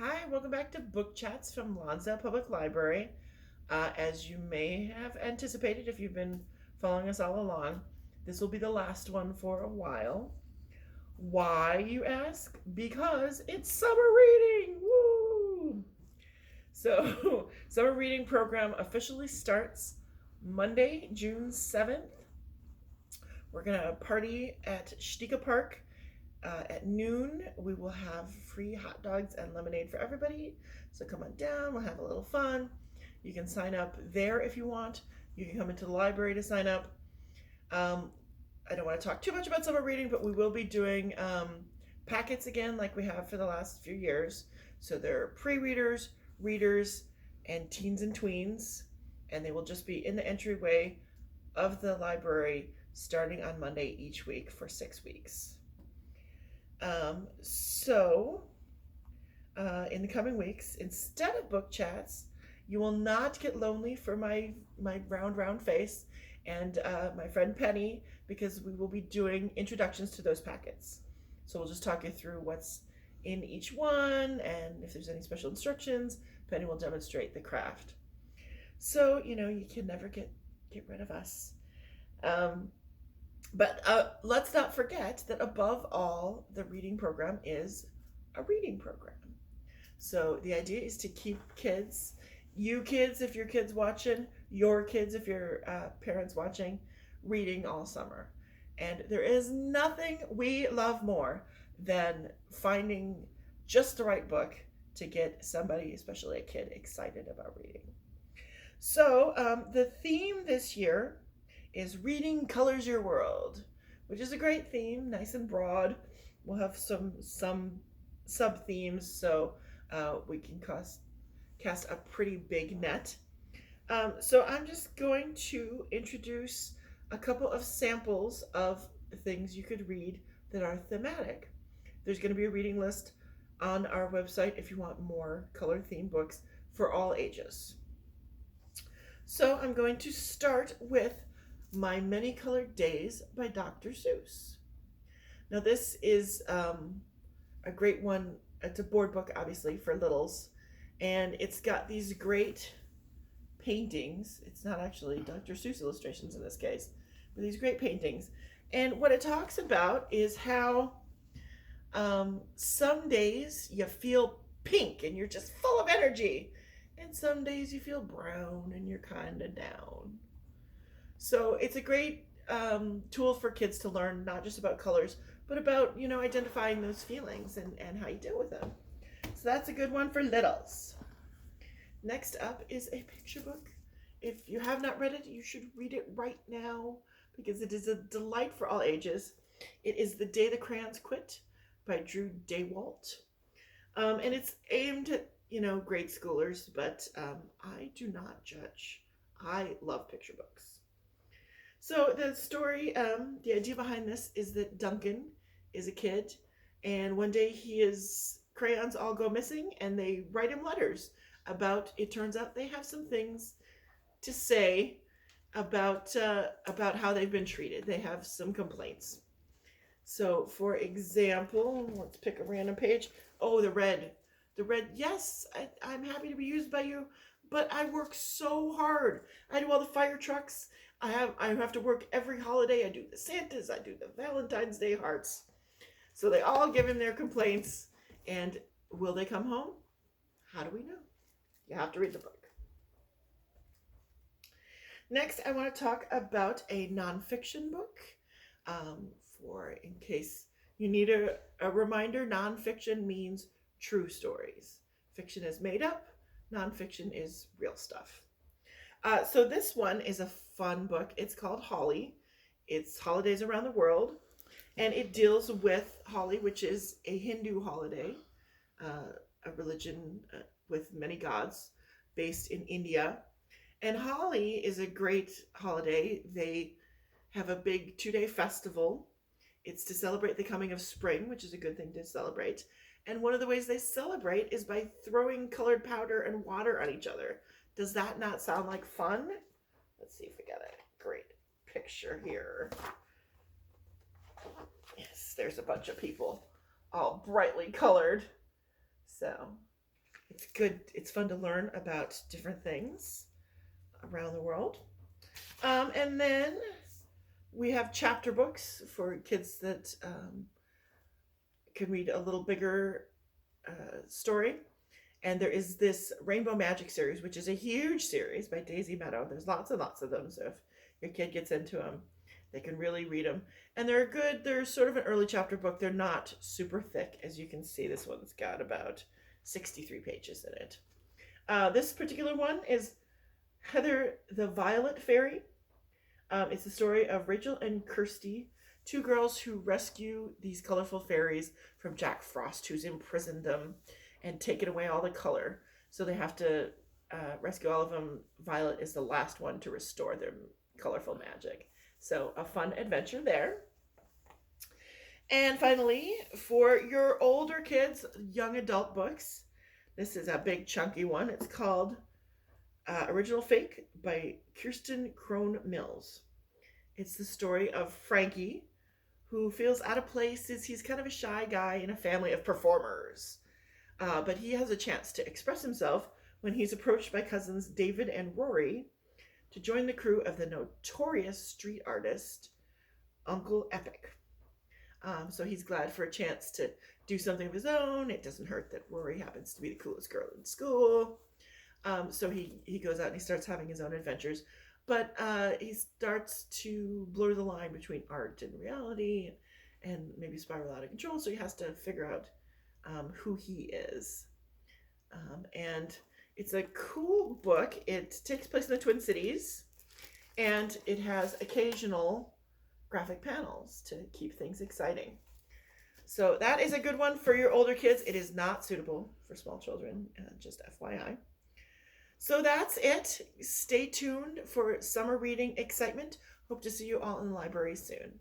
Hi, welcome back to Book Chats from Lonsdale Public Library. As you may have anticipated if you've been following us all along, this will be the last one for a while. Why, you ask? Because it's summer reading! Woo! So, summer reading program officially starts Monday, June 7th. We're going to party at Stika Park at noon. We will have free hot dogs and lemonade for everybody. So come on down, we'll have a little fun. You can sign up there if you want. You can come into the library to sign up. I don't want to talk too much about summer reading, but we will be doing packets again like we have for the last few years. So there are pre-readers, readers, and teens and tweens, and they will just be in the entryway of the library starting on Monday each week for 6 weeks. In the coming weeks, instead of book chats, you will not get lonely for my round face and my friend Penny, because we will be doing introductions to those packets. So we'll just talk you through what's in each one, and if there's any special instructions, Penny will demonstrate the craft. So, you can never get rid of us. But let's not forget that above all, the reading program is a reading program. So the idea is to keep kids, you kids if your kids watching, your kids if your parents watching, reading all summer. And there is nothing we love more than finding just the right book to get somebody, especially a kid, excited about reading. So the theme this year is Reading Colors Your World, which is a great theme, nice and broad. We'll have some sub-themes, so we can cast a pretty big net. So I'm just going to introduce a couple of samples of things you could read that are thematic. There's going to be a reading list on our website if you want more color-themed books for all ages. So I'm going to start with My Many Colored Days by Dr. Seuss. Now this is a great one. It's a board book, obviously, for littles, and it's got these great paintings. It's not actually Dr. Seuss illustrations in this case, but these great paintings. And what it talks about is how some days you feel pink and you're just full of energy, and some days you feel brown and you're kind of down. So it's a great tool for kids to learn not just about colors, but about, identifying those feelings and how you deal with them. So that's a good one for littles. Next up is a picture book. If you have not read it, you should read it right now because it is a delight for all ages. It is The Day the Crayons Quit by Drew Daywalt. And it's aimed at, grade schoolers, but I do not judge. I love picture books. So the story, the idea behind this is that Duncan is a kid, and one day his crayons all go missing, and they write him letters about, it turns out they have some things to say about how they've been treated. They have some complaints. So for example, let's pick a random page. Oh, the red, yes, I'm happy to be used by you, but I work so hard. I do all the fire trucks. I have to work every holiday. I do the Santas, I do the Valentine's Day hearts. So they all give him their complaints, and will they come home? How do we know? You have to read the book. Next, I want to talk about a nonfiction book. For in case you need a reminder, nonfiction means true stories. Fiction is made up, nonfiction is real stuff. So this one is a fun book. It's called Holi. It's holidays around the world, and it deals with Holi, which is a Hindu holiday, a religion with many gods based in India. And Holi is a great holiday. They have a big 2-day festival. It's to celebrate the coming of spring, which is a good thing to celebrate. And one of the ways they celebrate is by throwing colored powder and water on each other. Does that not sound like fun? Let's see if we got a great picture here. Yes, there's a bunch of people all brightly colored. So It's good. It's fun to learn about different things around the world. And then we have chapter books for kids that can read a little bigger story. And there is this Rainbow Magic series, which is a huge series by Daisy Meadow. There's lots and lots of them. So if your kid gets into them, they can really read them. And they're good. They're sort of an early chapter book. They're not super thick. As you can see, this one's got about 63 pages in it. This particular one is Heather the Violet Fairy. It's the story of Rachel and Kirsty, two girls who rescue these colorful fairies from Jack Frost, who's imprisoned them and taken away all the color. So they have to rescue all of them. Violet is the last one to restore their colorful magic. So a fun adventure there. And finally, for your older kids, young adult books, this is a big chunky one. It's called Original Fake by Kirstin Cronn-Mills. It's the story of Frankie, who feels out of place. He's kind of a shy guy in a family of performers. But he has a chance to express himself when he's approached by cousins David and Rory to join the crew of the notorious street artist Uncle Epic. So he's glad for a chance to do something of his own. It doesn't hurt that Rory happens to be the coolest girl in school. So he goes out and he starts having his own adventures. But he starts to blur the line between art and reality and maybe spiral out of control. So he has to figure out who he is. And it's a cool book. It takes place in the Twin Cities, and it has occasional graphic panels to keep things exciting. So that is a good one for your older kids. It is not suitable for small children, just FYI. So that's it. Stay tuned for summer reading excitement. Hope to see you all in the library soon.